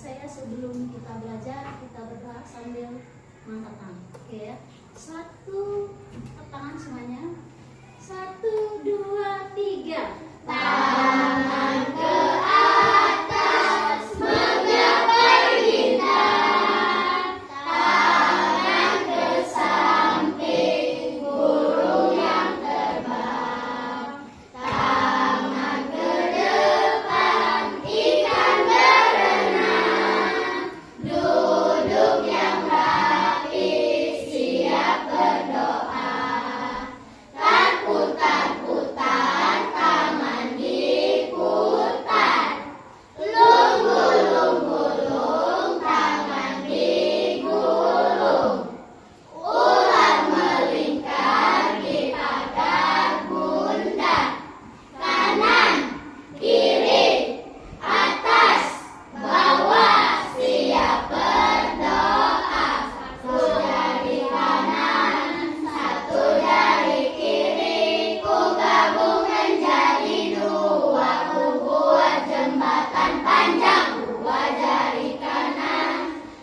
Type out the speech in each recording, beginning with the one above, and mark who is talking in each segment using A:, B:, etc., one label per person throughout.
A: saya sebelum kita belajar, kita berdoa sambil mengangkat tangan. Oke ya. Satu, tangan semuanya. 1, 2, 3. Tangan ke atas menggapai bintang, tangan ke samping burung yang terbang, tangan ke depan ikan berenang, duduk yang rapi siap berdoa, tak putar-putar tangan diputar, gulung-gulung tangan digulung, ular melingkar di pagar bundar, kanan, kiri, atas, bawah siap berdoa, satu dari kanan, satu dari kiri, ku gabung menjadi dua, ku buat jembatan panjang, dua jari kanan,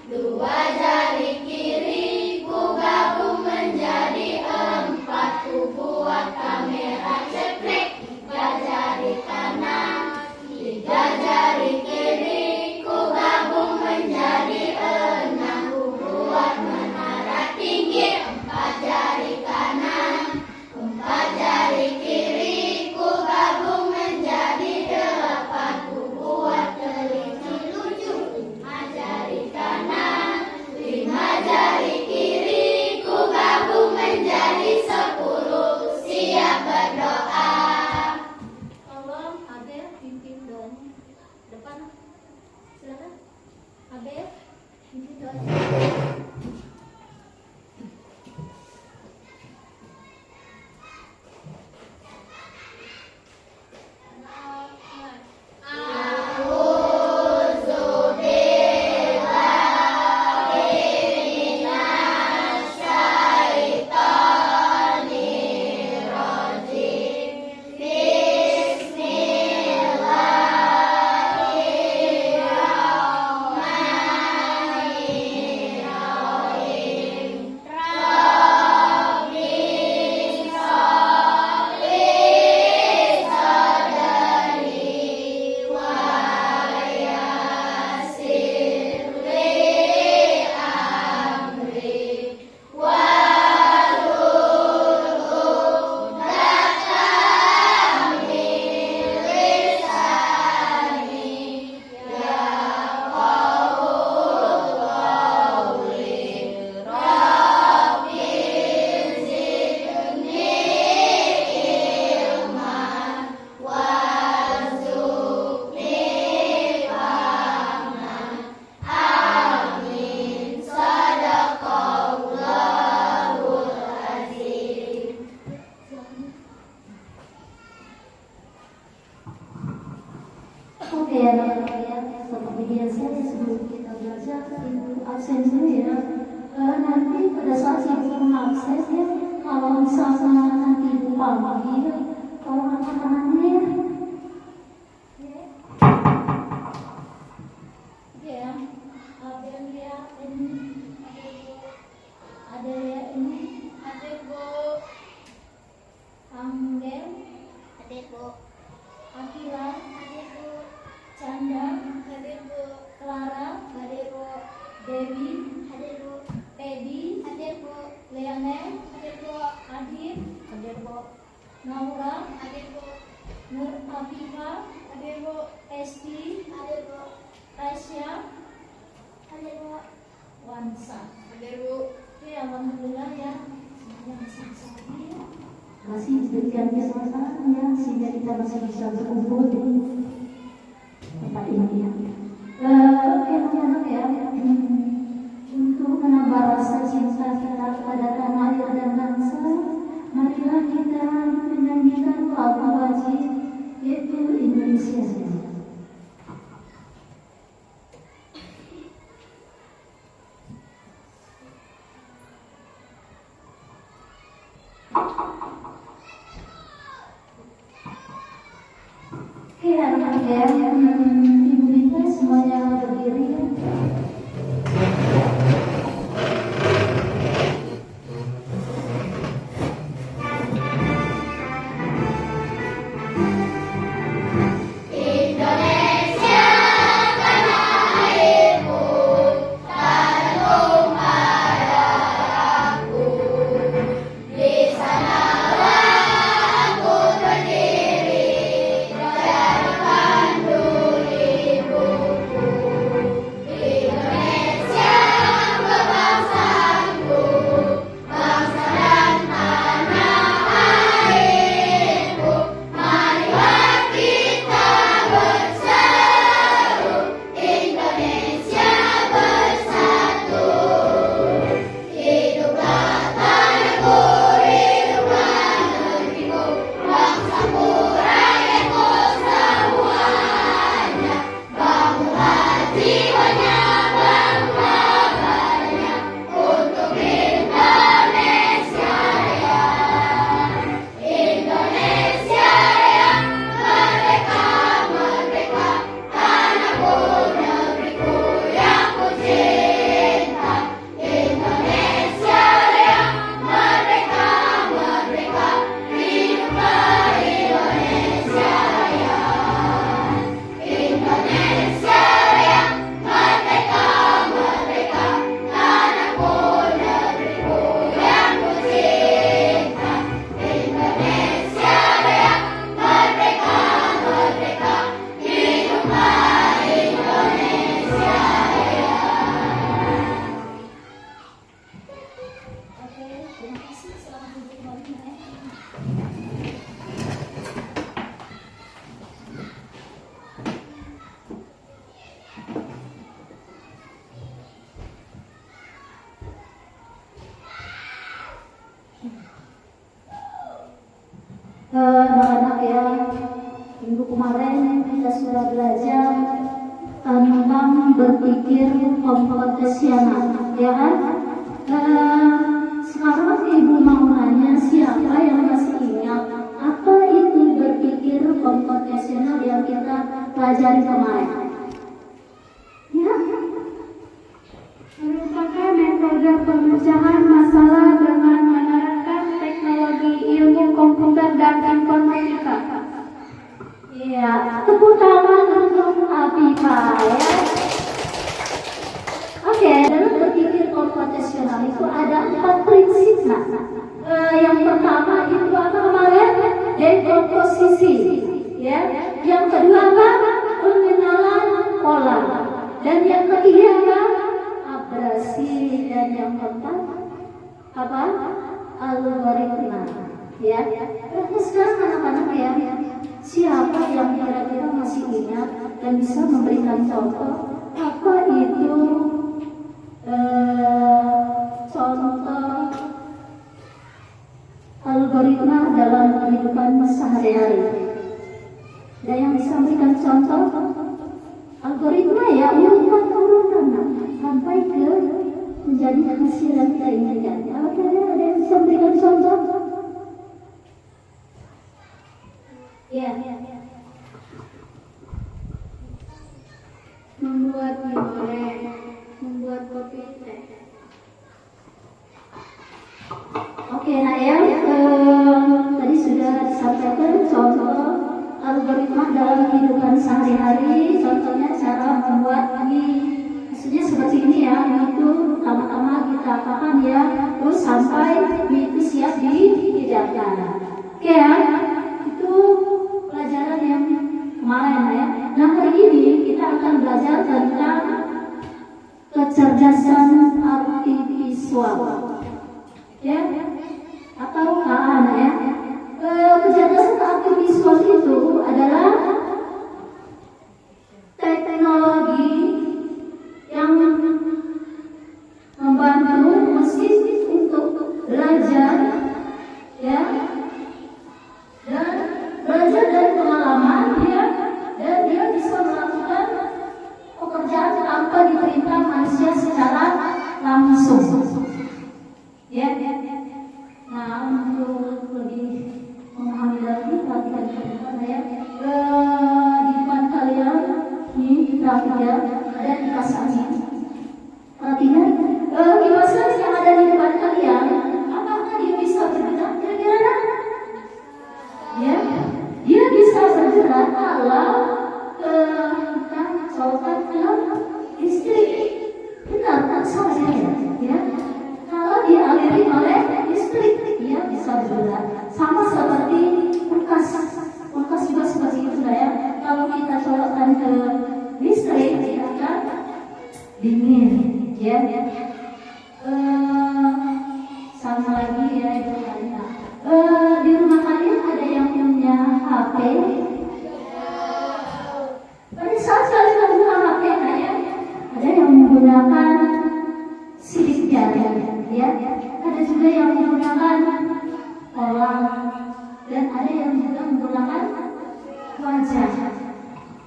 A: dua jari kiri, ku gabung menjadi empat, ku buat kamera cekrek, tiga jari kanan, tiga jari kiri, ku gabung menjadi enam, ku buat menara tinggi, empat jari kanan, empat jari kiri, ku gabung menjadi delapan, ku buat kelinci lucu, lima jari kanan, lima jari kiri, ku gabung menjadi 10, siap berdoa. Tolong Abel pimpin doanya depan, silakan Abel pimpin doanya. Oke anak-anak ya, seperti biasa sebelum kita belajar ibu absen dulu ya. Nanti pada saat ibu mengabsen ya, kalau misalnya nanti ibu panggil, kalau angkat tangannya ya. Ya, Abel ya ini, ada ya ini, ada Bu Angel, ada Bu Akila, ada Bu Canda, ada Bu Clara, ada Bu Dewi, ada Bu Teddy, ada Bu Leonel, ada Bu Adit, ada Bu Naura, ada Bu Nur Afifa, ada Bu Esti, ada Bu Tasya, ada Bu Wansa, ada Bu. Oke, alhamdulillah ya, semuanya masih bisa hadir, masih diberikan kesempatan ya, sehingga kita masih bisa berkumpul di tempat ini ya. Oke anak-anak ya, untuk menambah rasa cinta kita kepada tanah air dan bangsa, marilah kita menyanyikan lagu wajib, yaitu Indonesia Raya. Oke anak-anak ya, ibu kita semuanya berdiri. Anak-anak ya, minggu kemarin kita sudah belajar tentang berpikir komputasional, ya kan? Sekarang Ibu mau nanya siapa yang masih ingat apa itu berpikir komputasional yang kita pelajari kemarin? Ya, merupakan metode pemecahan masalah dengan menerapkan teknologi ilmu komputer dan informatika. Iya, tepuk tangan untuk Afifa ya. Oke, dalam berpikir komputasional itu ada 4 prinsip. Yang pertama itu apa kemarin? Dekomposisi, ya. Yang kedua apa? Pengenalan pola. Dan yang ketiga apa? Abrasi. Dan yang keempat apa? Algoritma, ya. Nah, sekarang anak-anak ya, siapa yang kira-kira masih ingat dan bisa memberikan contoh apa itu contoh algoritma dalam kehidupan sehari-hari? Ada yang bisa memberikan contoh algoritma ya, urutan sampai ke menjadi hasil yang kita inginkan. Ada yang bisa memberikan contoh? Ya. Membuat mie goreng, membuat kopi teh. Oke, nah ya, tadi sudah disampaikan contoh algoritma dalam kehidupan sehari-hari. Contohnya cara membuat mie, maksudnya seperti ini ya. Mie itu pertama-tama kita apakan ya, terus sampai mie itu siap dihidangkan. Oke ya, itu pelajaran yang kemarin ya. Nah, hari ini kita akan belajar tentang kecerdasan artifisial, ya, atau KAN ya. Kecerdasan artifisial itu adalah teknologi yang membantu mesin untuk belajar, ya, dan belajar dari pengalaman dia, dan dia bisa melakukan pekerjaan tanpa diperintah manusia secara langsung, ya. Nah, untuk lebih memahami lagi, perhatikan teman-teman ya. Di depan kalian ini grafik ya, ada kipas angin. Perhatikan kipas angin yang ada di depan kalian, apakah dia bisa bergerak kira-kira? Ya, dia bisa bergerak kalau kita colokkan ke listrik. Benar, tak salah ya. Kalau dialiri oleh listrik, dia bisa bergerak. Sama seperti kulkas juga seperti itu ya. Kalau kita colokkan ke listrik, dia akan dingin, ya. Sama lagi ya itu kita. Di rumah kalian ada yang punya HP? Pada saat kalian menggunakan HP, ya, ada yang menggunakan sidik jari, ya. Ada juga yang menggunakan kolam, dan ada yang juga menggunakan wajah.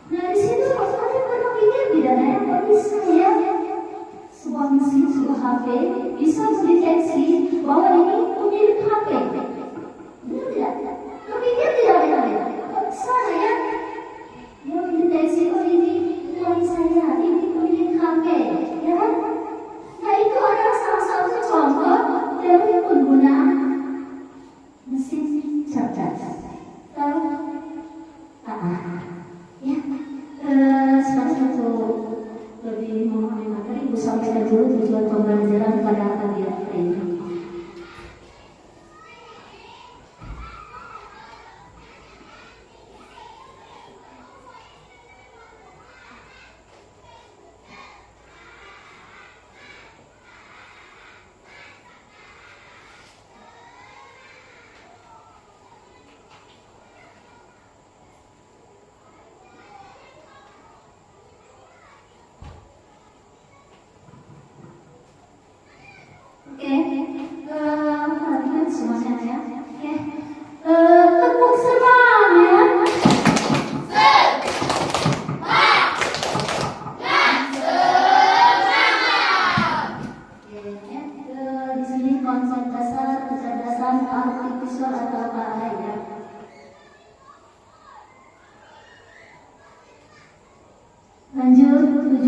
A: Nah, di situ kalian pernah pikir tidak ada yang bisa ya? Sebuah mesin, sebuah HP bisa mendeteksi bahwa ini pemilik HP. Benar tidak? Terpikir tidak ya? Kok bisa ya? Dia mendeteksi, oh ini uang saya, ini pemilik HP, ya kan? Nah, itu adalah salah satu contoh dari penggunaan mesin cerdas. Tahu? Ya. Sekarang satu lebih memahami materi, Ibu sampaikan dulu tujuan pembelajaran pada kalian hari ini. Oke.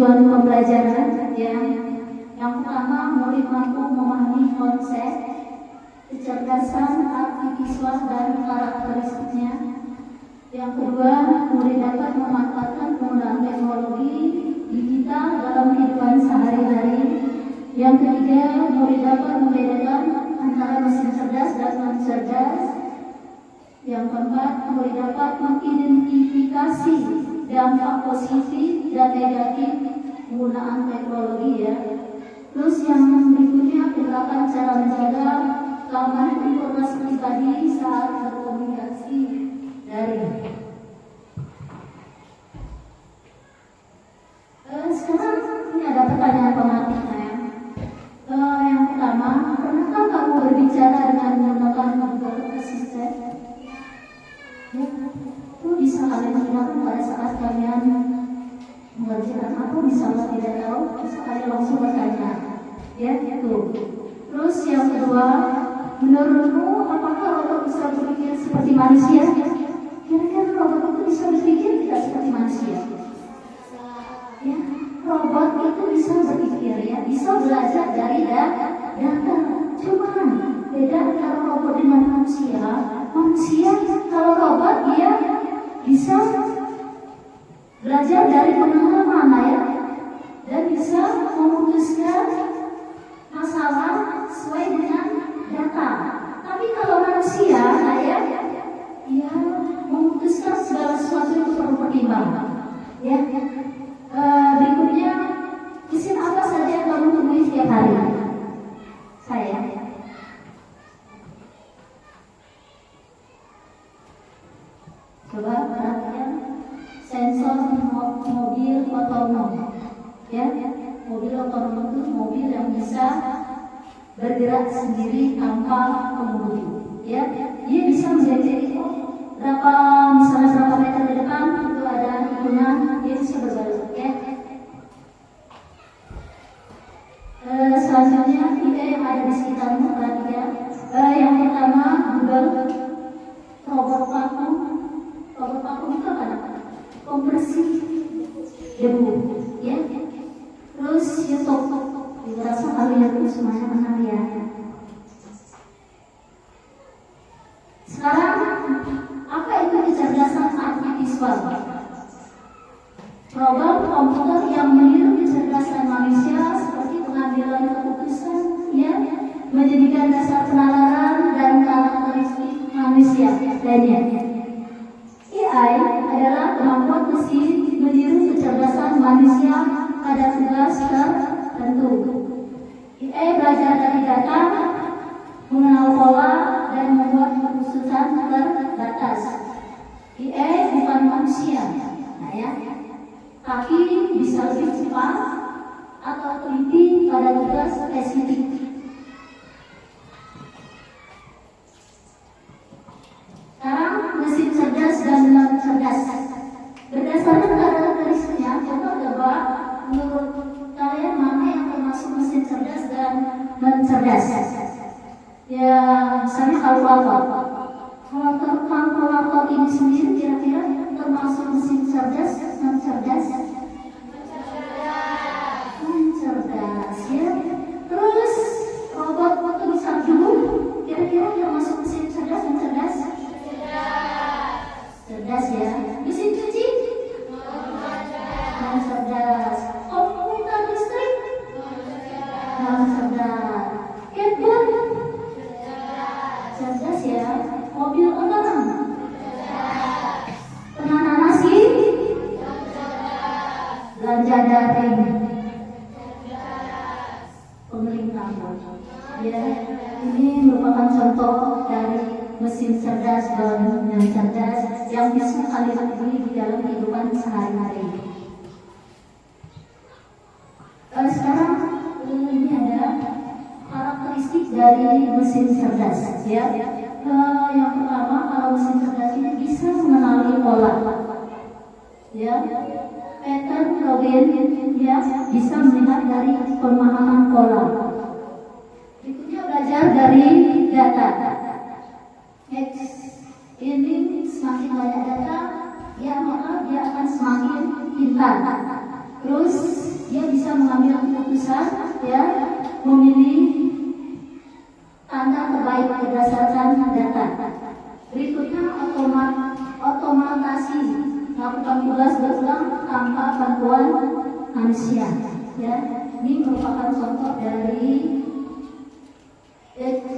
A: tujuan pembelajaran yang pertama, murid mampu memahami konsep, kecerdasan, arti visual dan karakteristiknya. Yang kedua, murid dapat memanfaatkan penggunaan teknologi digital dalam kehidupan sehari-hari. Yang ketiga, murid dapat membedakan antara mesin cerdas dan non cerdas. Yang keempat, murid dapat mengidentifikasi dampak positif dan negatif penggunaan teknologi Terus yang berikutnya, penerapan cara menjaga keamanan informasi pribadi saat berkomunikasi daring. Sekarang ini ada pertanyaan pematih yang pertama, pernahkah kamu berbicara dengan menggunakan Google Assistant? Itu bisa kalian gunakan pada saat kalian mengerjakan apa, misalnya tidak tahu, bisa kalian langsung bertanya. Itu. Terus yang kedua, menurutmu apakah robot bisa berpikir seperti manusia? Kira-kira robot itu bisa berpikir tidak seperti manusia? Robot itu bisa berpikir bisa belajar dari data. Cuman beda antara robot dengan manusia. Manusia kalau robot dia bisa belajar dari pengalaman dan bisa memutuskan masalah sesuai dengan data. Tapi kalau manusia memutuskan segala sesuatu itu perlu pertimbangan. Berikutnya, mesin apa saja yang kamu temui setiap hari? Saya. Coba perhatikan sensor mobil otonom. Mobil otonom itu mobil yang bisa bergerak sendiri tanpa pengemudi. Dia bisa mendeteksi berapa meter ke depan itu ada tikungan, dia bisa berbalik. Selanjutnya kita yang ada di sekitarmu perhatikan. Yang pertama, Google robot vakum. Robot vakum itu apa? Kompresi debu. Terus YouTube. Dirasa kalian itu semuanya kenal Sekarang, apa itu kecerdasan artifisial? Program komputer yang meniru kecerdasan manusia seperti pengambilan keputusan, menjadikan dasar penalaran dan karakteristik manusia lainnya. AI adalah kemampuan mesin meniru kecerdasan manusia pada tugas tertentu. AI belajar dari data, mengenal pola, dan membuat keputusan terbatas. AI bukan manusia, tapi bisa lebih cepat atau teliti pada tugas spesifik. Sekarang mesin cerdas dan non cerdas. Berdasarkan karakteristiknya, coba tebak menurut kalian mana yang termasuk mesin cerdas dan non cerdas? Misalnya kalkulator ini sendiri kira-kira termasuk mesin cerdas, non cerdas? Non cerdas, Terus robot foto bisa dulu, kira-kira termasuk mesin cerdas, non cerdas? Cerdas Mesin cuci? Non cerdas. Komputer listrik? Non cerdas. Handphone? Cerdas Mobil otonom? Penanam nasi? Belanja daring? Pemerintah. Ini merupakan contoh dari mesin cerdas dan non cerdas yang bisa kalian temui di dalam kehidupan sehari-hari. Sekarang ini ada karakteristik dari mesin cerdas. Yang pertama, kalau mesin cerdas ini bisa mengenali pola. Pattern login bisa melihat dari pemahaman pola. Berikutnya belajar dari data. Ini semakin banyak data, maka dia akan semakin pintar. Terus manusia. Ya, ini merupakan contoh dari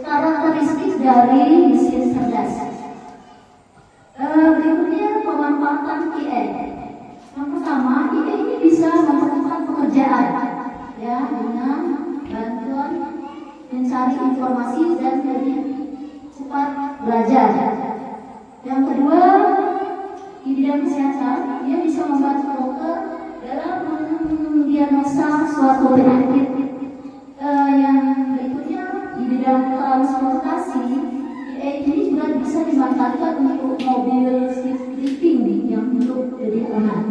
A: karakteristik dari mesin cerdas. Berikutnya pemanfaatan AI. Yang pertama, AI ini bisa mempercepat pekerjaan, ya, dengan bantuan mencari informasi dan lebih cepat belajar. Yang kedua, di bidang kesehatan, dia bisa membantu dokter dalam mendiagnosa suatu penyakit. Yang berikutnya, di bidang transportasi, AI ini juga bisa dimanfaatkan untuk mobil lifting yang untuk jadi anak.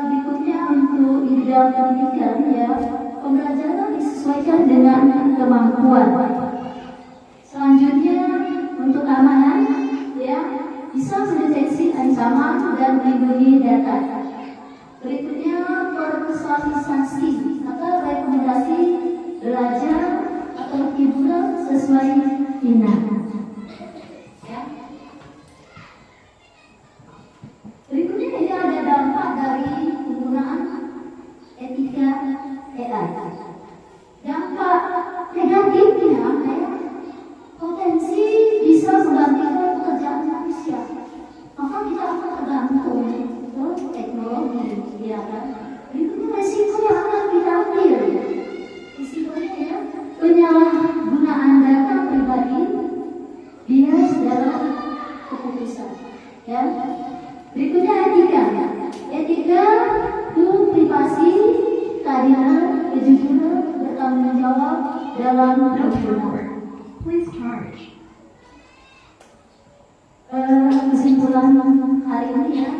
A: Berikutnya untuk di bidang pendidikan, ya, pembelajaran disesuaikan dengan kemampuan. Selanjutnya untuk keamanan, ya, bisa mendeteksi ancaman dan melindungi data. Berikutnya personalisasi atau rekomendasi belajar atau hiburan sesuai minat. Ya. Berikutnya ini ada dampak dari penggunaan etika AI. Dampak negatifnya, ya, potensi bisa menggantikan pekerjaan manusia. Maka kita akan tergantung ke teknologi, ya kan? Berikutnya resiko yang akan kita ambil. Risikonya, ya, penyalahgunaan data pribadi, bias dalam keputusan. Ya. Berikutnya etika. Etika itu privasi, keadilan, kejujuran, bertanggung jawab dalam berperilaku.
B: Please charge.
A: Kesimpulan hari ini, ya,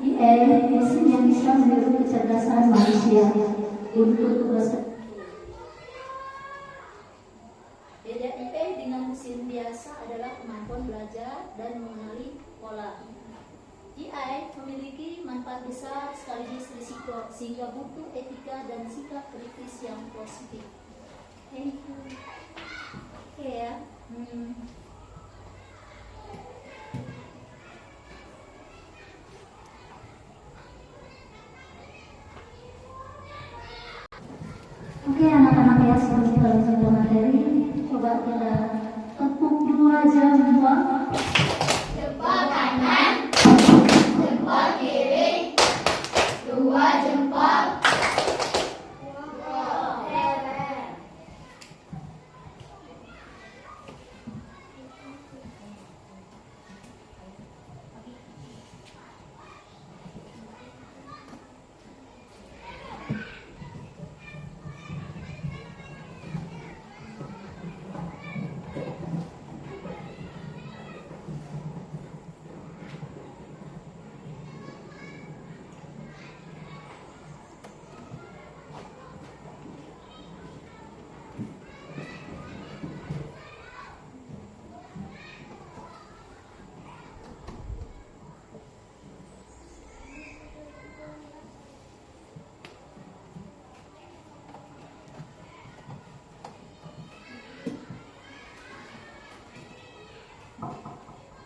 A: AI mesin yang bisa meniru kecerdasan manusia untuk tugas. Beda AI dengan mesin biasa adalah kemampuan belajar dan mengenali pola. AI memiliki manfaat besar sekaligus risiko, sehingga butuh etika dan sikap kritis yang positif. Thank you. Oke, ya. Oke, anak-anak, ya, sebelum kita lanjut ke materi, coba kita tepuk dua jempol.
C: Jempol kanan, jempol kiri, dua jempol.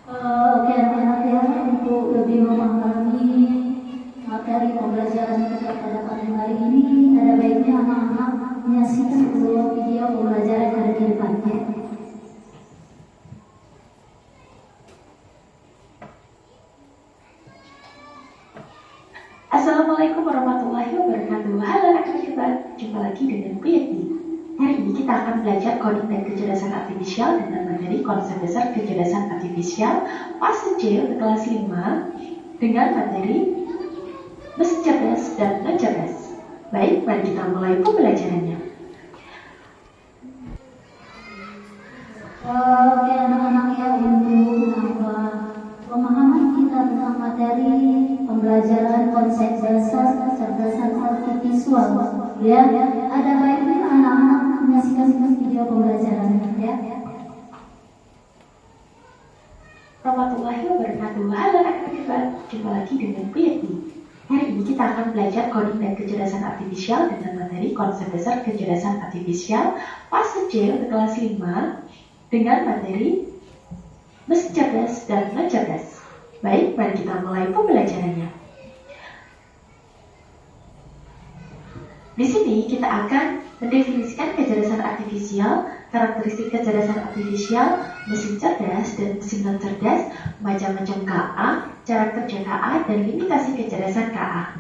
A: Oke, anak-anak, ya, untuk lebih memahami materi pembelajaran kita pada hari ini, ada baiknya anak-anak menyaksikan dulu video pembelajaran yang ada di depannya.
B: Assalamualaikum warahmatullahi wabarakatuh. Halo anak-anak kita, jumpa lagi dengan Bu Yeti. Hari ini kita akan belajar coding dan kecerdasan artifisial dengan materi konsep dasar kecerdasan artifisial fase C untuk kelas 5 dengan materi mesin cerdas dan non-cerdas. Baik, mari kita mulai pembelajarannya.
A: Oke, anak-anak, ya, untuk pemahaman kita tentang materi pembelajaran konsep dasar kecerdasan artifisial, ya, ada baiknya anak-anak menyaksikan video pembelajaran, ya.
B: Warahmatullahi wabarakatuh. Halo anak-anak kita, jumpa lagi dengan Bu Yeti. Hari ini kita akan belajar coding dan kecerdasan artifisial dengan materi konsep dasar kecerdasan artifisial fase C untuk kelas 5 dengan materi mesin cerdas dan non-cerdas. Baik, mari kita mulai pembelajarannya. Di sini kita akan mendefinisikan kecerdasan artifisial, karakteristik kecerdasan artifisial, mesin cerdas dan mesin non cerdas, macam-macam KA, cara kerja KA, dan limitasi kecerdasan KA.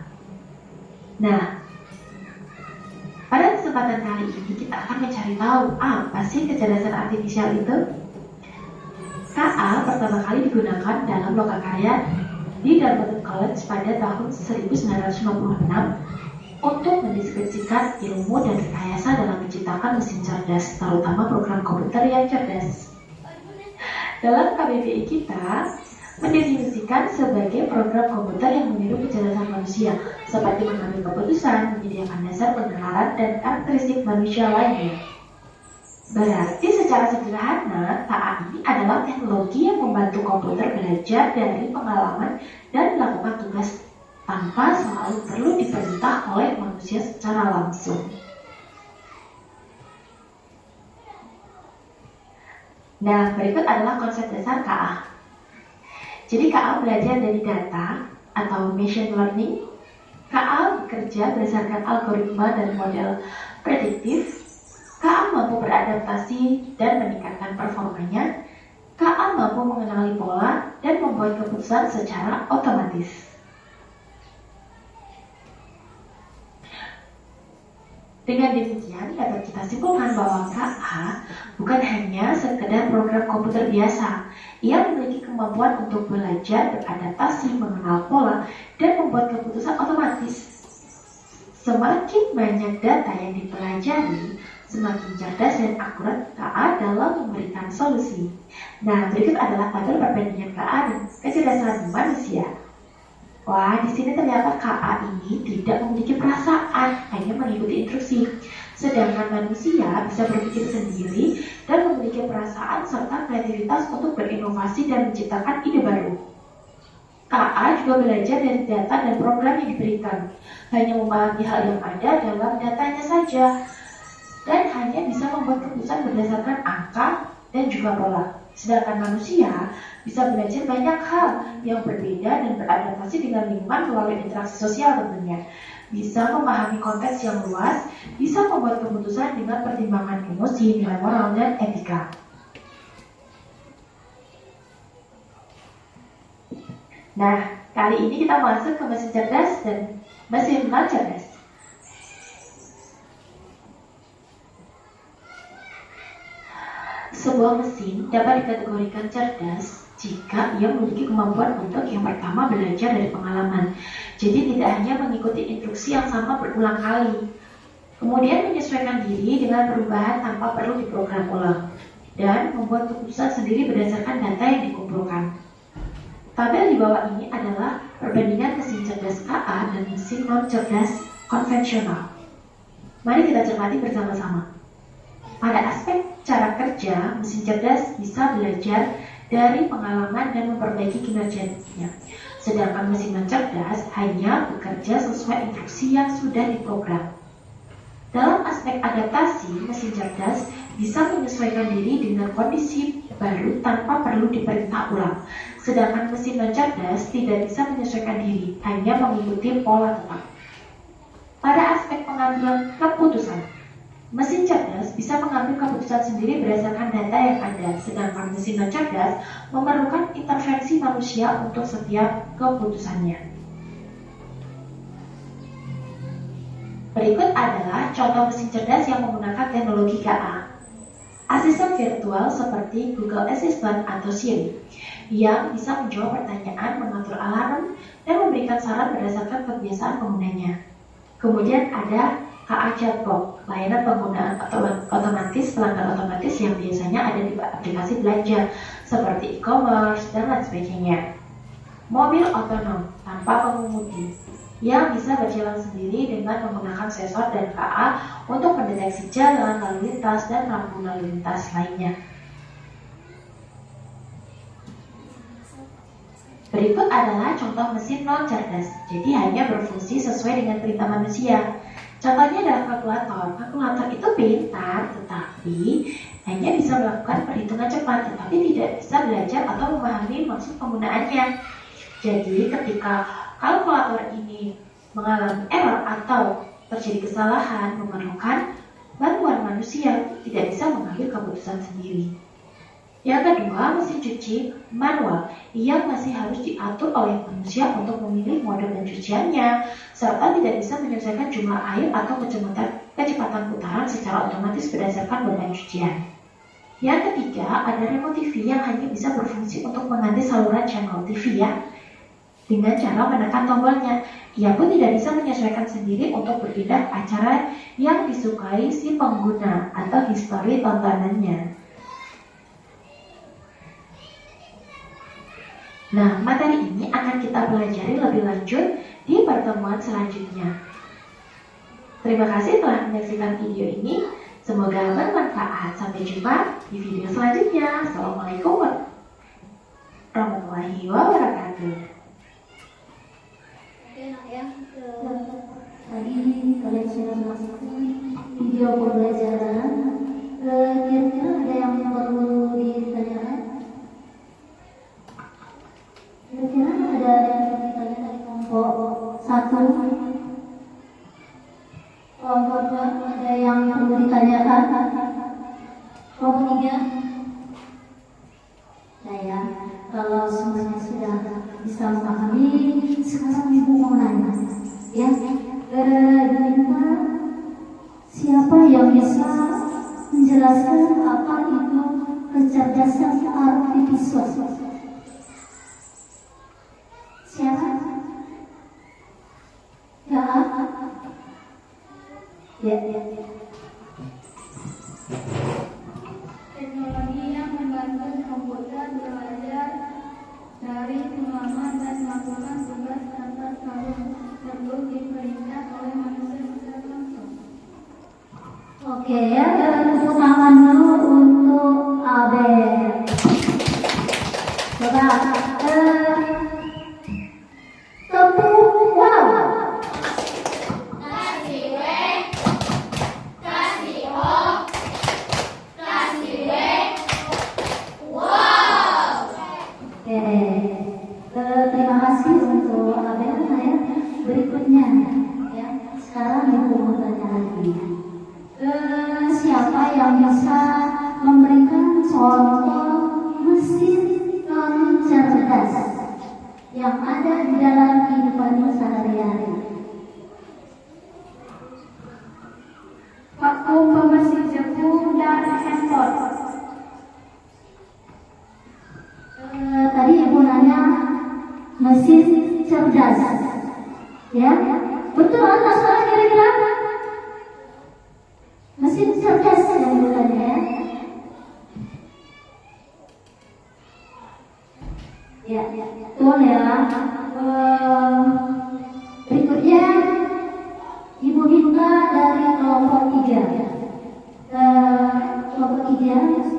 B: Nah, pada kesempatan kali ini kita akan mencari tahu apa sih kecerdasan artifisial itu. KA pertama kali digunakan dalam lokakarya di Dartmouth College pada tahun 1956 untuk mendeskripsikan ilmu dan rekayasa dalam menciptakan mesin cerdas, terutama program komputer yang cerdas. Dalam KBBI kita mendefinisikan sebagai program komputer yang meniru kecerdasan manusia, seperti mengambil keputusan, menyediakan dasar pengenalan, dan karakteristik manusia lainnya. Berarti secara sederhana, KA ini adalah teknologi yang membantu komputer belajar dari pengalaman dan melakukan tugas tanpa selalu perlu diperintah oleh manusia secara langsung. Nah, berikut adalah konsep dasar KA. Jadi KA belajar dari data atau machine learning. KA bekerja berdasarkan algoritma dan model prediktif. KA mampu beradaptasi dan meningkatkan performanya. KA mampu mengenali pola dan membuat keputusan secara otomatis. Dengan demikian, dapat kita simpulkan bahwa KA bukan hanya sekedar program komputer biasa. Ia memiliki kemampuan untuk belajar, beradaptasi, mengenal pola, dan membuat keputusan otomatis. Semakin banyak data yang dipelajari, semakin cerdas dan akurat KA dalam memberikan solusi. Nah, berikut adalah tabel perbandingan KA dan kecerdasan manusia. Wah, di sini ternyata KA ini tidak memiliki perasaan, hanya mengikuti instruksi. Sedangkan manusia bisa berpikir sendiri dan memiliki perasaan serta kreativitas untuk berinovasi dan menciptakan ide baru. KA juga belajar dari data dan program yang diberikan, hanya memahami hal yang ada dalam datanya saja, dan hanya bisa membuat keputusan berdasarkan angka dan juga pola. Sedangkan manusia bisa belajar banyak hal yang berbeda dan beradaptasi dengan lingkungan melalui interaksi sosial tentunya. Bisa memahami konteks yang luas, bisa membuat keputusan dengan pertimbangan emosi, nilai moral, dan etika. Nah, kali ini kita masuk ke mesin cerdas dan mesin non cerdas. Sebuah mesin dapat dikategorikan cerdas jika ia memiliki kemampuan untuk yang pertama belajar dari pengalaman. Jadi tidak hanya mengikuti instruksi yang sama berulang kali. Kemudian menyesuaikan diri dengan perubahan tanpa perlu diprogram ulang. Dan membuat keputusan sendiri berdasarkan data yang dikumpulkan. Tabel di bawah ini adalah perbandingan mesin cerdas KA dan mesin non cerdas konvensional. Mari kita cermati bersama-sama. Pada aspek cara kerja, mesin cerdas bisa belajar dari pengalaman dan memperbaiki kinerjanya. Sedangkan mesin non cerdas hanya bekerja sesuai instruksi yang sudah diprogram. Dalam aspek adaptasi, mesin cerdas bisa menyesuaikan diri dengan kondisi baru tanpa perlu diperintah ulang. Sedangkan mesin non cerdas tidak bisa menyesuaikan diri, hanya mengikuti pola tetap. Pada aspek pengambilan keputusan, mesin cerdas bisa mengambil keputusan sendiri berdasarkan data yang ada, sedangkan mesin non cerdas memerlukan intervensi manusia untuk setiap keputusannya. Berikut adalah contoh mesin cerdas yang menggunakan teknologi KA. Asisten virtual seperti Google Assistant atau Siri, yang bisa menjawab pertanyaan, mengatur alarm, dan memberikan saran berdasarkan kebiasaan penggunanya. Kemudian ada KA Chatbot, layanan penggunaan otomatis pelanggan otomatis yang biasanya ada di aplikasi belanja seperti e-commerce dan lain sebagainya. Mobil otonom tanpa pengemudi yang bisa berjalan sendiri dengan menggunakan sensor dan KA untuk mendeteksi jalan, lalu lintas, dan lampu lalu lintas lainnya. Berikut adalah contoh mesin non cerdas, jadi hanya berfungsi sesuai dengan perintah manusia. Contohnya adalah kalkulator. Kalkulator itu pintar, tetapi hanya bisa melakukan perhitungan cepat, tetapi tidak bisa belajar atau memahami maksud penggunaannya. Jadi ketika kalkulator ini mengalami error atau terjadi kesalahan, memerlukan bantuan manusia, tidak bisa mengambil keputusan sendiri. Yang kedua, mesin cuci manual yang masih harus diatur oleh manusia untuk memilih mode pencuciannya, serta tidak bisa menyesuaikan jumlah air atau kecepatan putaran secara otomatis berdasarkan beban cucian. Yang ketiga, ada remote TV yang hanya bisa berfungsi untuk mengganti saluran channel TV ya, dengan cara menekan tombolnya. Ia pun tidak bisa menyesuaikan sendiri untuk berpindah acara yang disukai si pengguna atau histori tontonannya. Nah, materi ini akan kita pelajari lebih lanjut di pertemuan selanjutnya. Terima kasih telah menyaksikan video ini. Semoga bermanfaat. Sampai jumpa di video selanjutnya. Assalamualaikum warahmatullahi wabarakatuh.
A: Oke, nak ya. Tadi kalian sudah melakukan video pembelajaran. Kira-kira ada yang perlu ditanyakan? Kira-kira ada yang perlu ditanyakan dari kelompok 1? Kelompok 2 ada yang perlu ditanyakan? Kelompok 3? Nah ya, kalau semuanya sudah bisa memahami, sekarang ibu mau nanya, ya, minta siapa yang bisa menjelaskan apa itu kecerdasan artifisial? Siapa? Ya, ya. Teknologi yang membantu komputer belajar dari pengalaman dan melakukan tugas tanpa selalu perlu diperintah oleh manusia secara langsung. Oke, tepuk tangan dulu untuk Abel. Coba, tepuk wow. Terima kasih untuk Abel ya. Berikutnya ya, sekarang ibu mau tanya lagi. Siapa yang bisa memberikan contoh mesin non cerdas yang ada di dalam kehidupan sehari-hari? Vakum, pembersih debu, dan handphone. Tadi ibu nanya mesin cerdas, ya, betul atau salah kira-kira? Mesin cerdas yang ibu tanya ya, betul ya. Berikutnya ibu minta dari kelompok 3. Kelompok 3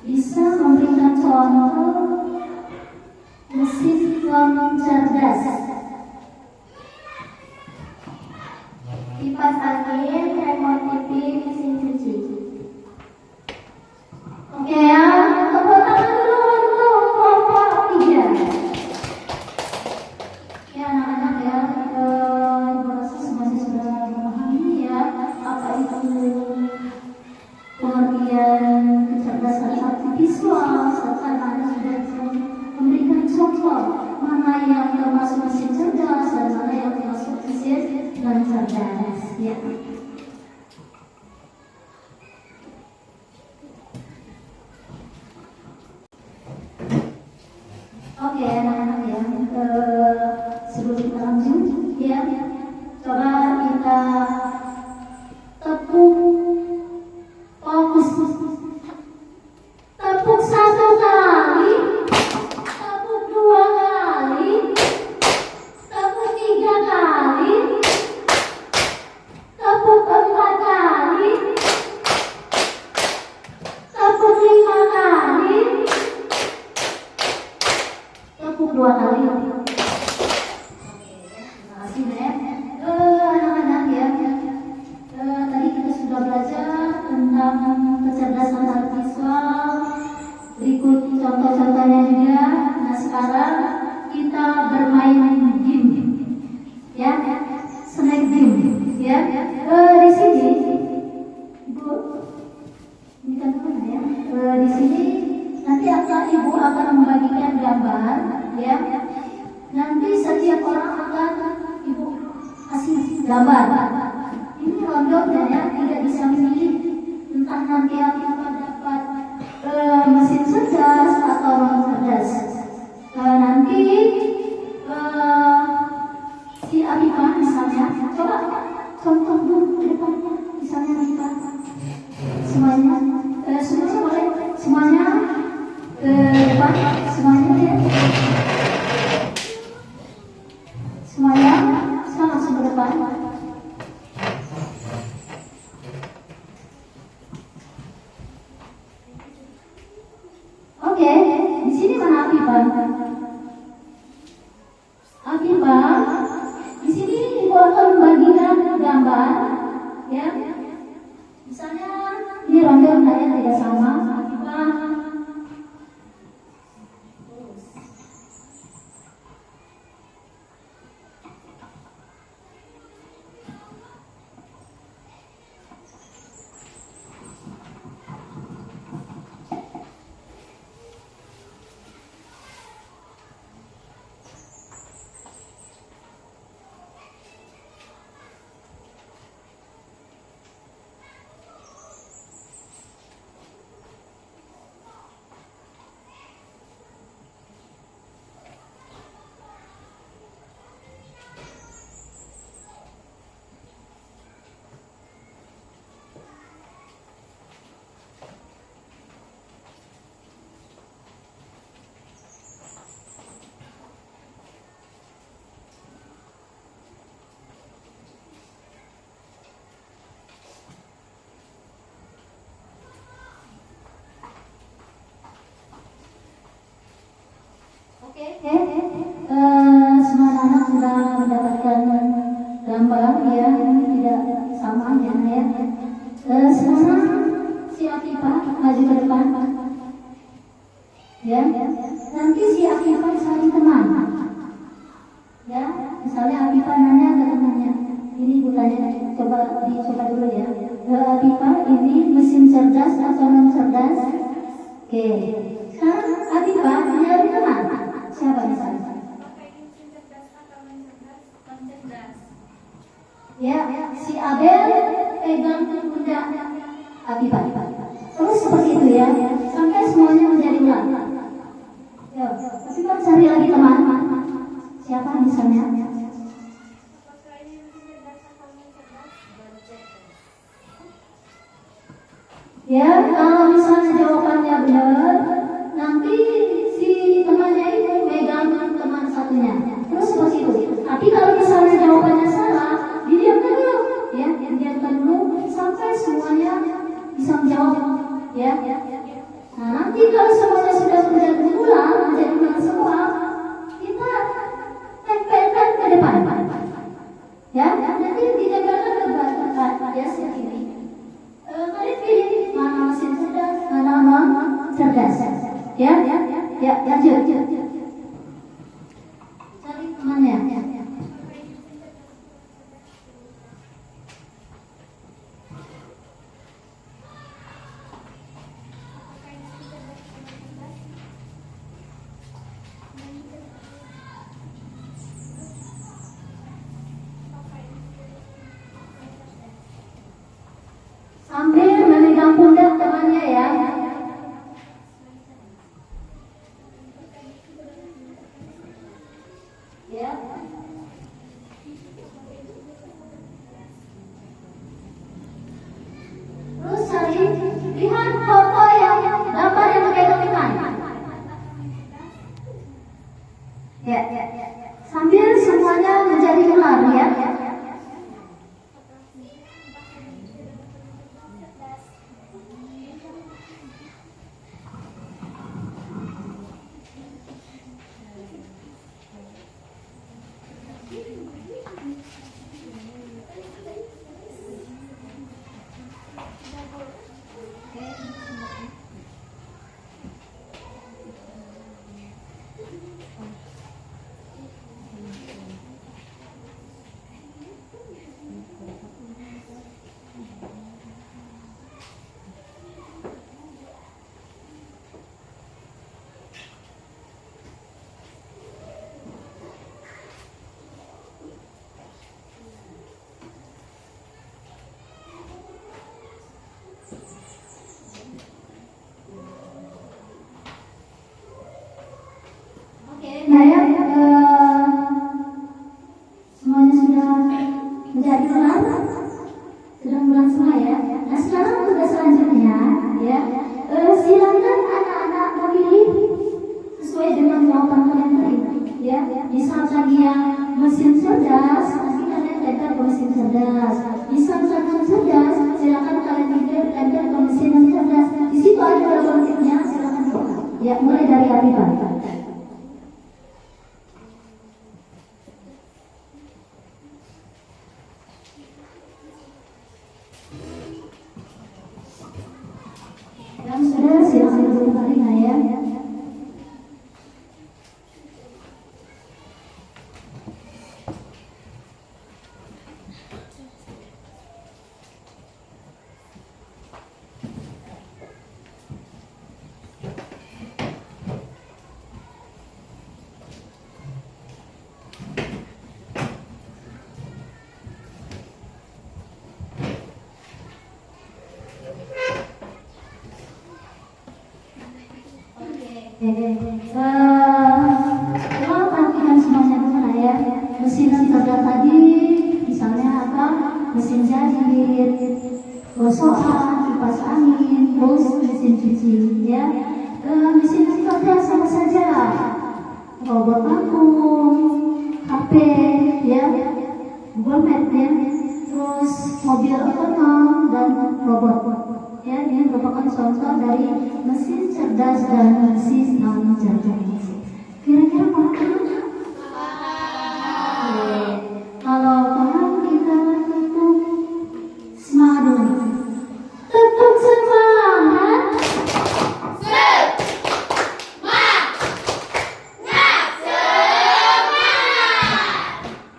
A: bisa memberikan contoh mesin non cerdas. Kipas angin, remote TV, mesin cuci. Oke ya, tepuk tangan dulu untuk kelompok 3. Ya anak-anak ya, ibu rasa semuanya sudah memahami ya apa itu pengertian kecerdasan artifisial, serta Anda sudah bisa memberikan contoh mana yang termasuk mesin cerdas dan mana yang termasuk mesin non cerdas ya. Oke anak-anak ya, sebelum kita lanjut ya, coba kita tepuk fokus. Tepuk 1 kali, tepuk 2 kali, tepuk 3 kali, tepuk 4 kali, tepuk 5 kali, tepuk 2 kali. Terima kasih ya. Anak-anak ya, tadi kita sudah belajar tentang kecerdasan artifisial. Berikut contoh-contohnya juga. Nah sekarang kita bermain game ya, snack ya. Di sini nanti ibu akan membagikan gambar, ya. Nanti setiap orang akan ibu kasih gambar. Ini rondoknya ya, tidak bisa milih entah nanti Afifah dapat mesin cerdas atau non cerdas. Nanti si Afifah misalnya, coba contoh dulu ke depannya, misalnya Afifah semuanya boleh, semuanya ke depan, semuanya ya, semuanya langsung ke depan. Oke, di sini mana Afifah? Afifah, di sini ibu akan membagikan gambar, ya. Misalnya ini ronde yang tidak sama, Afifah. Semua anak sudah mendapatkan gambar ya, tidak sama ya. Sekarang si Afifah maju ke depan, ya. Nanti si Afifah saling teman, ya. Misalnya Afifah nanya ke temannya, ini ibu tanya, dicoba dulu ya. Afifah, ini mesin cerdas atau non cerdas? Oke. Sekarang Afifah nyari teman. Siapa misalnya? Ya, si Abel pegang pundak Afifah. Terus seperti itu ya, sampai semuanya menjadi ulang. Ya, Afifah cari lagi teman. Siapa misalnya? Ya, kalau misalnya jawabannya benar, nanti si temannya itu megang teman satunya. Terus seperti itu. Tapi kalau misalnya jawabannya salah, didiamkan dulu, ya, didiamkan dulu sampai semuanya bisa menjawab, ya. Nah, nanti kalau semuanya sudah berulang menjadi ulang semua, kita tempelkan ke depan, ya. Nanti ditempelkan ke belakang, ya, seperti ini. Kalian pilih mana mesin cerdas, mana non cerdas, ya, lanjut. Cari temannya. Sambil memegang pundak temannya ya. Ya. Terus cari, lihat foto yang gambar yang memegang teman. Ya. Sambil semuanya menjadi ular ya. selanjutnya ya, silakan anak-anak memilih sesuai dengan jawaban kalian tadi ya. Misal tadi yang mesin cerdas, nanti kalian tempel ke mesin cerdas. Misal mesin cerdas, silakan kalian tempel ke mesin yang cerdas. Di situ ada jawabannya, silakan buka. Ya, mulai dari Arifah. Yang sudah silakan duduk kembali ya. Coba perhatikan semuanya dulu ya. Mesin cerdas tadi, misalnya apa? Mesin jahit, gosokan, kipas angin, terus mesin cuci, ya. Mesin cerdas sama saja. Robot vakum, HP, ya, Google Map, ya. Terus mobil otonom dan robot. Ya, ini merupakan contoh dari mesin cerdas dan mesin non cerdas. Kira-kira paham? Kalau paham kita tepuk semangat dulu. Tepuk semangat.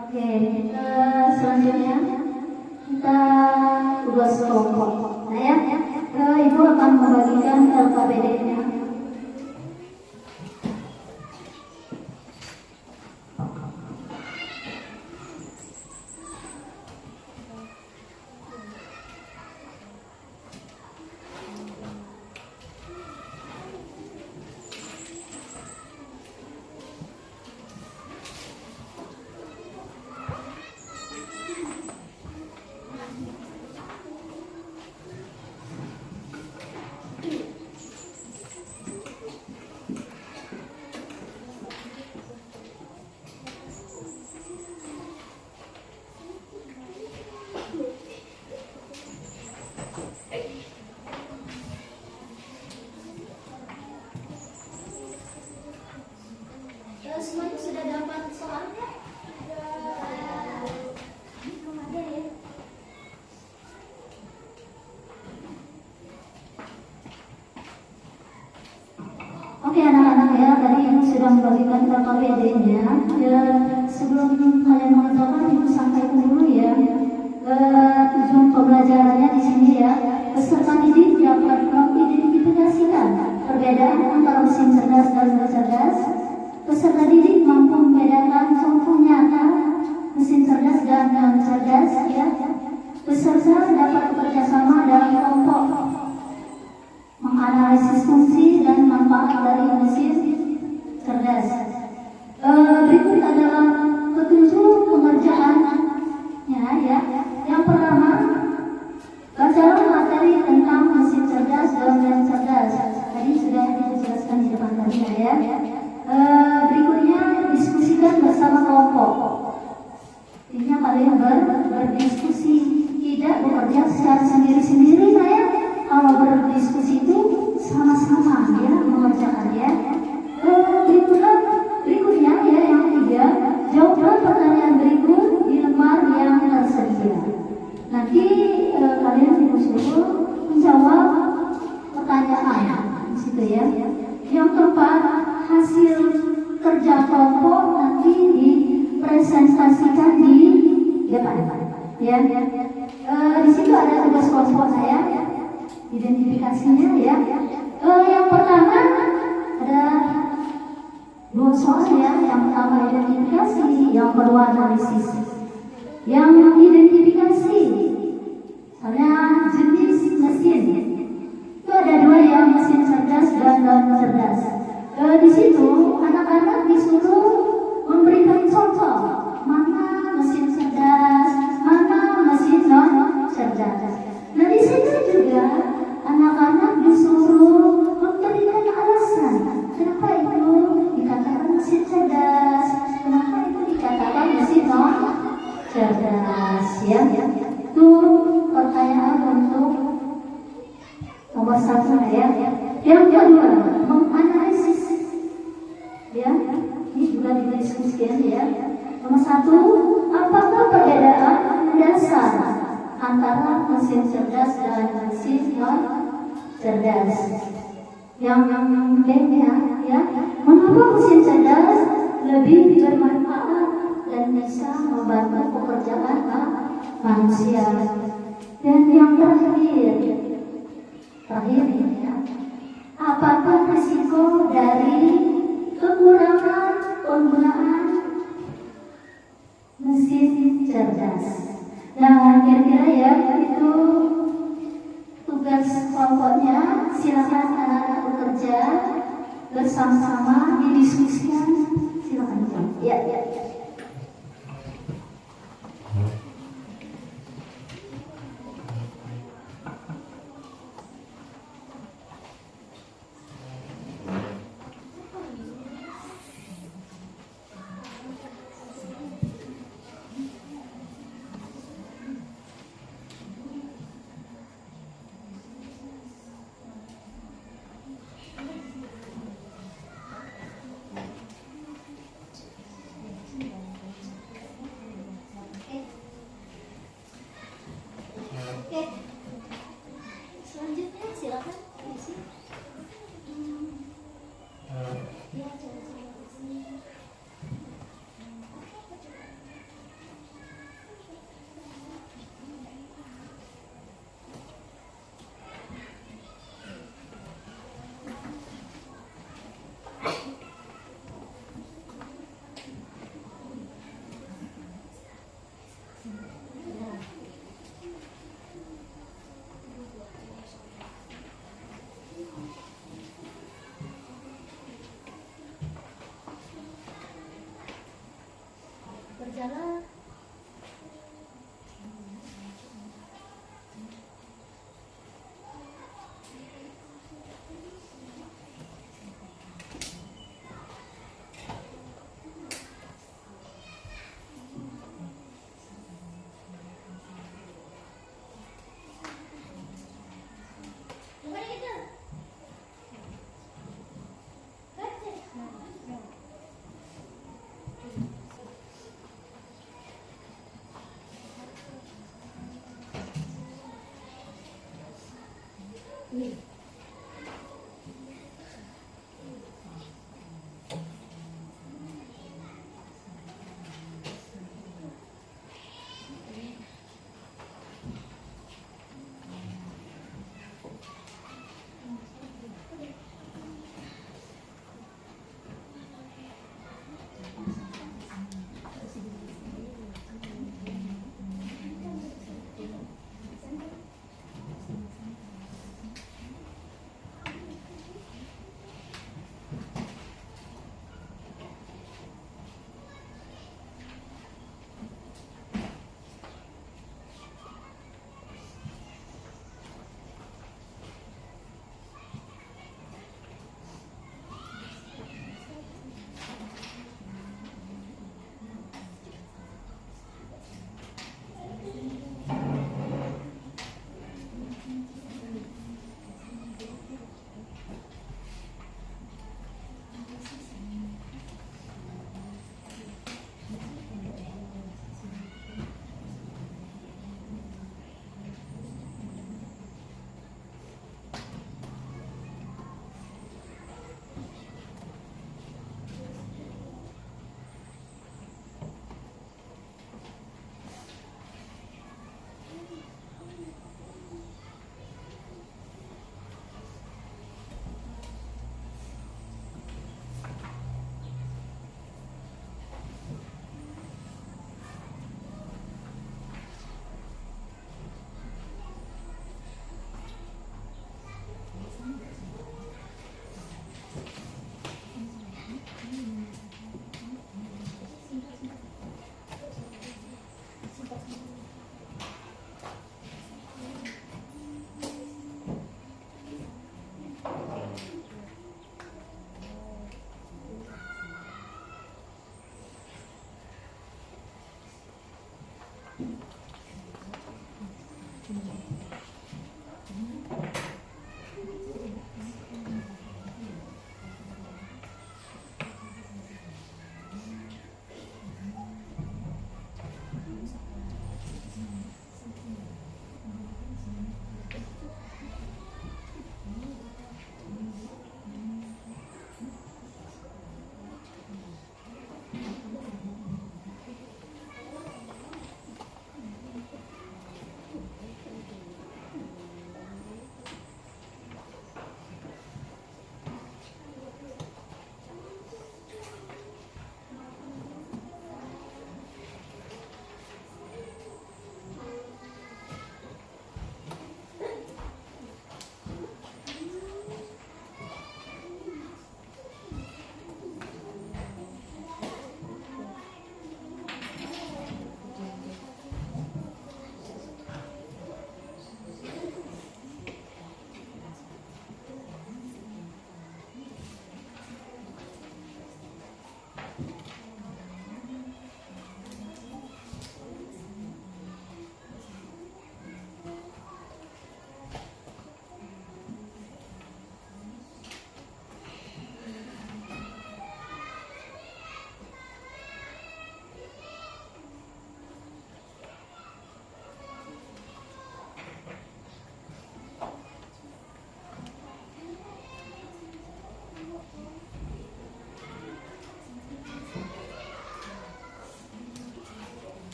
A: Oke, selanjutnya kita tugas kelompok. Nah ya, Ibu akan membagikan LKPD-nya. Semuanya sudah dapat soalnya? Oke anak-anak ya, tadi Ibu sudah membagikan LKPD-nya. Ya, sebelum kalian mengerjakan, Ibu sampaikan dulu ya. Tujuan pembelajarannya di sini ya. Peserta didik dapat mengidentifikasikan perbedaan antara mesin cerdas dan non cerdas. Peserta didik mampu membedakan contoh nyata mesin cerdas dan non cerdas ya. Peserta dapat bekerja sama dalam kelompok, menganalisis fungsi dan manfaat dari mesin cerdas. Berikut adalah petunjuk pengerjaannya ya. Yang pertama, bacalah materi tentang mesin cerdas dan non cerdas. Tadi sudah dijelaskan di depan tadi ya. Berikutnya diskusikan bersama kelompok. Intinya kalian berdiskusi, tidak bekerja secara sendiri-sendiri ya. Kalau berdiskusi itu sama-sama ya mengerjakan ya. Berikutnya ya yang ketiga, jawablah pertanyaan berikut di lembar yang tersedia. Nanti kalian disuruh menjawab pertanyaan di situ ya. Yang keempat, hasil kerja kelompok nanti dipresentasikan di depan ya. Di situ ada tugas kelompok saya, identifikasinya ya. Yang pertama ada dua soal ya. Yang pertama identifikasi, yang kedua analisis. Yang identifikasi misalnya jenis mesin itu ada dua ya, mesin cerdas dan non cerdas. Di situ anak-anak disuruh memberikan contoh mana mesin cerdas, mana mesin non cerdas. Nah di situ juga nomor 1 ya. Yang kedua, menganalisis. Ya, ini juga didiskusikan ya. Nomor 1, apakah perbedaan dasar antara mesin cerdas dan mesin non cerdas? Yang lainnya ya, mengapa mesin cerdas lebih bermanfaat dan bisa membantu pekerjaan manusia? Dan yang terakhir ini ya, apakah risiko dari kekurangan penggunaan mesin cerdas? Nah, kira-kira ya itu tugas pokoknya. Silakan anak-anak bekerja bersama-sama, didiskusikan. Silakan ya. Oke, selanjutnya silakan isi. Ya, coba sini. Berjalan. Gimana gitu?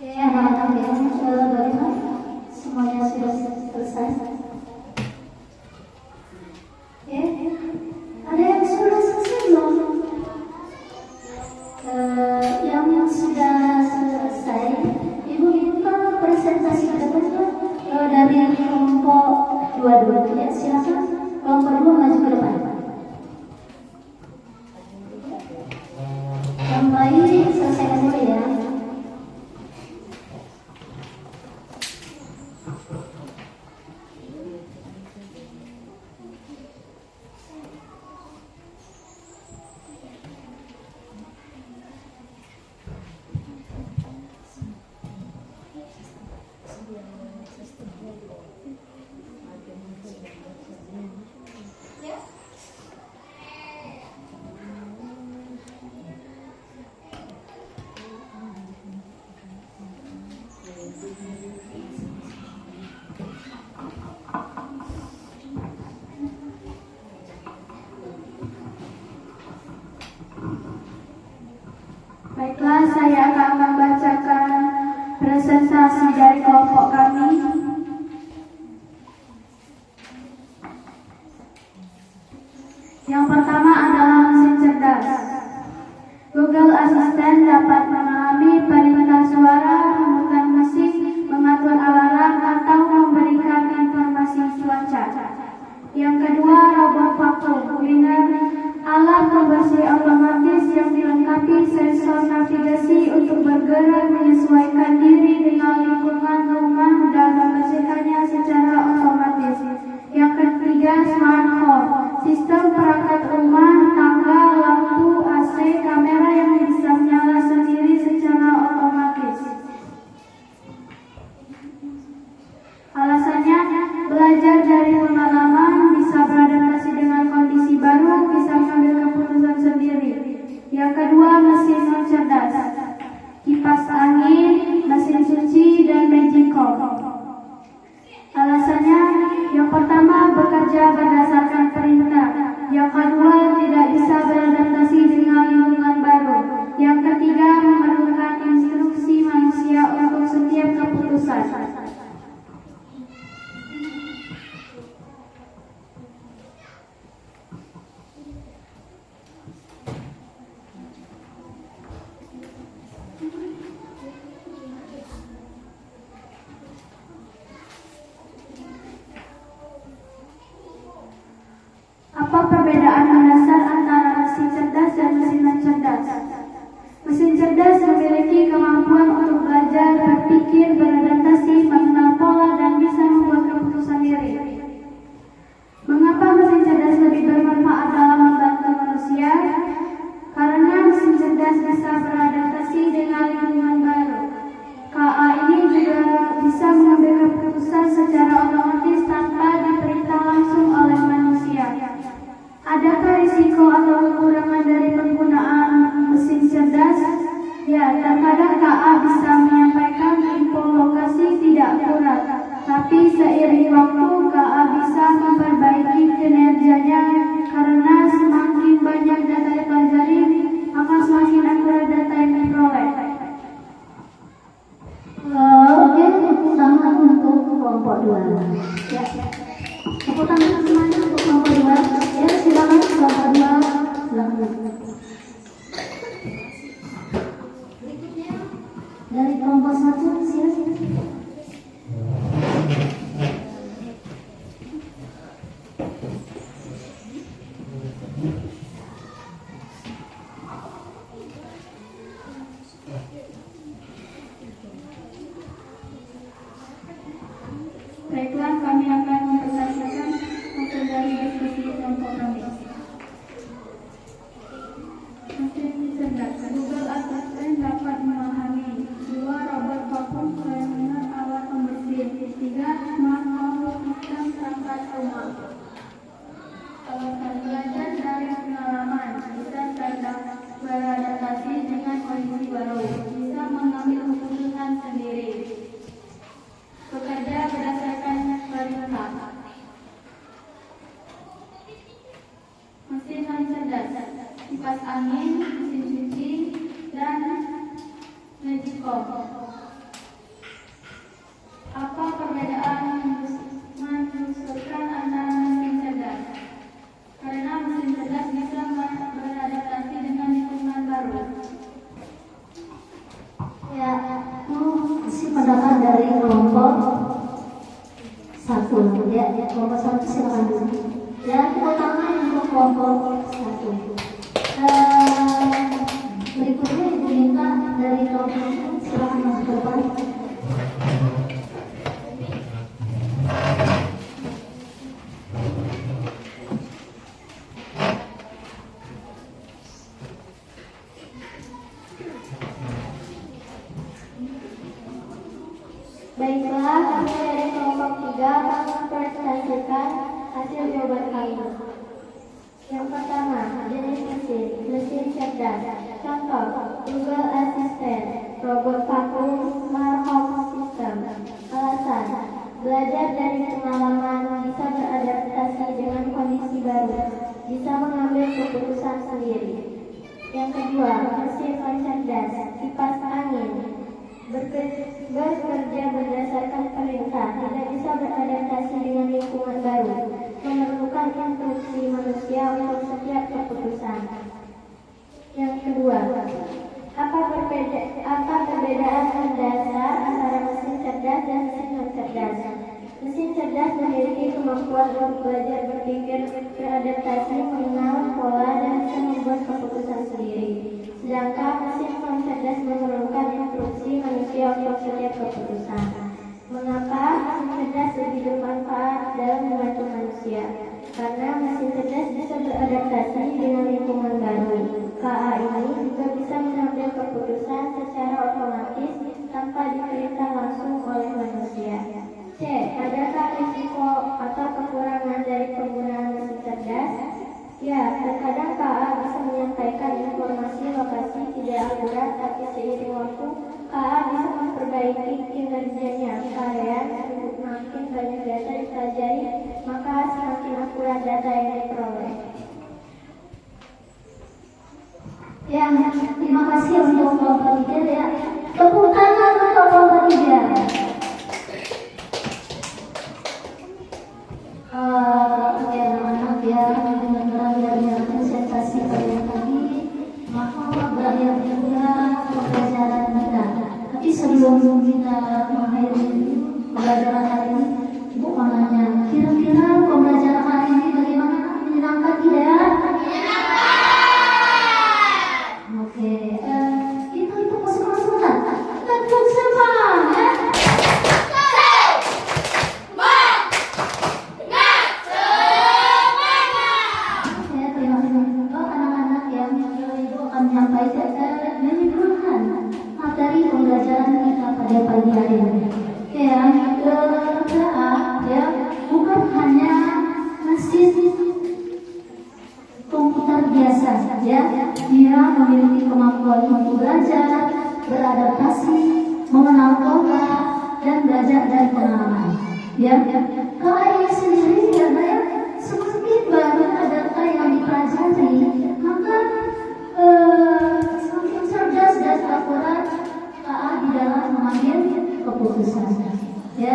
A: Anak-anak yang bagaimana? Semuanya sudah selesai. Ada yang sudah selesai belum? Yang sudah selesai, Ibu minta presentasi ke depan. Dari kelompok 22 ya, silakan. Kelompok 2 maju ke depan. Yang baik selesaikan dulu ya.
D: Baiklah, saya akan membacakan presentasi dari kelompok kami. Yang pertama adalah mesin cerdas. Google Assistant dapat memahami perintah suara, memutar musik, mengatur alarm, atau memberikan informasi cuaca. Yang kedua, robot vacuum cleaner, alat pembersih otomatis yang dilengkapi sensor navigasi untuk bergerak menyesuaikan diri dengan lingkungan rumah dan membersihkannya secara otomatis. Yang ketiga, smart home, sistem perangkat rumah, tangga, lampu, AC, kamera yang bisa menyala sendiri secara otomatis. Alasannya, belajar dari pengalaman, bisa beradaptasi dengan kondisi baru, bisa mengambil keputusan sendiri. Yang kedua, mesin non cerdas, kipas angin, mesin cuci, dan magicom. Alasannya, yang pertama, bekerja berdasarkan perintah. Yang kedua, tidak bisa beradaptasi dengan lingkungan baru. Yang ketiga, memerlukan instruksi manusia untuk setiap keputusan. Apa perbedaan mendasar antara mesin cerdas dan mesin non cerdas? Mesin cerdas memiliki kemampuan untuk belajar, berpikir, beradaptasi, mengenal pola, dan bisa membuat keputusan diri. Mengapa mesin cerdas lebih bermanfaat dalam membantu manusia? Karena mesin cerdas bisa beradaptasi dengan lingkungan baru. KA ini juga bisa mengambil keputusan secara otomatis tanpa diperintah langsung oleh manusia. Adakah risiko atau kekurangan dari penggunaan mesin cerdas? Ya, terkadang KA bisa menyampaikan info lokasi tidak akurat, tapi seiring waktu KA bisa memperbaiki kinerjanya karena semakin banyak data dipelajari, maka semakin akurat data yang diperoleh.
C: Oke, tepuk tangan untuk kelompok 2. Ya. Tepuk tangan semuanya untuk kelompok 2. Ya, silakan kelompok 2. Silakan. Berikutnya dari kelompok 1, silakan.
D: Baiklah, kami akan mempresentasikan hasil dari diskusi kelompok kami. Mesin cerdas. Google Assistant dapat memahami. 2. Robot vakum pendengar alat pembersih. 3. Smart home sistem perangkat rumah. Alasan belajar dari pengalaman. Bisa cerdas beradaptasi dengan kondisi baru. Bisa mengambil keputusan sendiri. Bekerja berdasarkan perintah. Mesin non cerdas. Kipas angin, mesin cuci, dan magicom. Apa perbedaan menunjukkan antara mesin cerdas? Karena mesin cerdas bisa beradaptasi dengan lingkungan baru.
C: Ya, isi pendapat dari kelompok 1. Ya, kelompok 1 silakan dulu. Ya, tepuk tangan untuk kelompok 1. Berikutnya Ibu Minta dari kelompok 1, silakan masuk ke depan. Baiklah, kami dari kelompok 3 akan mempresentasikan hasil jawaban kami. Yang pertama, jenis mesin cerdas. Contoh, Google Assistant, robot vakum, smart home system. Alasan, belajar dari pengalaman, bisa beradaptasi dengan kondisi baru, bisa mengambil keputusan sendiri. Yang kedua, mesin non cerdas, kipas angin. Bekerja berdasarkan perintah, tidak bisa beradaptasi dengan lingkungan baru, memerlukan instruksi manusia untuk setiap keputusan. Yang kedua, apa perbedaan mendasar antara mesin cerdas dan mesin non cerdas? Mesin cerdas memiliki kemampuan untuk belajar, berpikir, beradaptasi, mengenal pola, dan bisa membuat keputusan sendiri. Sedangkan mesin non cerdas memerlukan instruksi manusia untuk setiap keputusan. Mengapa mesin cerdas lebih bermanfaat dalam membantu manusia? Karena mesin cerdas bisa beradaptasi dengan lingkungan baru. KA ini juga bisa mengambil keputusan secara otomatis tanpa diperintah langsung oleh manusia. C. Adakah risiko atau kekurangan dari penggunaan mesin cerdas? Ya, terkadang KA bisa menyampaikan informasi lokasi tidak akurat, tapi seiring waktu KA bisa memperbaiki kinerjanya. Kalian makin banyak data dipelajari, maka semakin akurat data yang diperoleh. Ya, terima kasih untuk kelompok 3 ya. Tepuk tangan untuk kelompok 3. Ya, kalau ayah sendiri ya, semakin banyak data yang dipelajari, maka semakin cerdas dan akurat KA di dalam mengambil keputusan. Ya,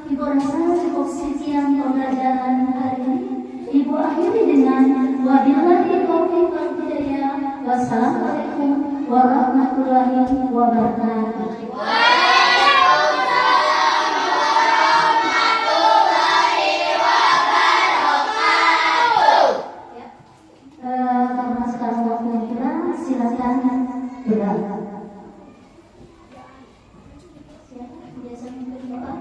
C: Ibu rasa cukup sekian pembelajaran hari ini. Ibu akhiri dengan wabillahi taufiq wal hidayah. Wassalamualaikum warahmatullahi wabarakatuh. Karena sekarang waktunya kurang, silakan berdoa. Biasa memimpin doa.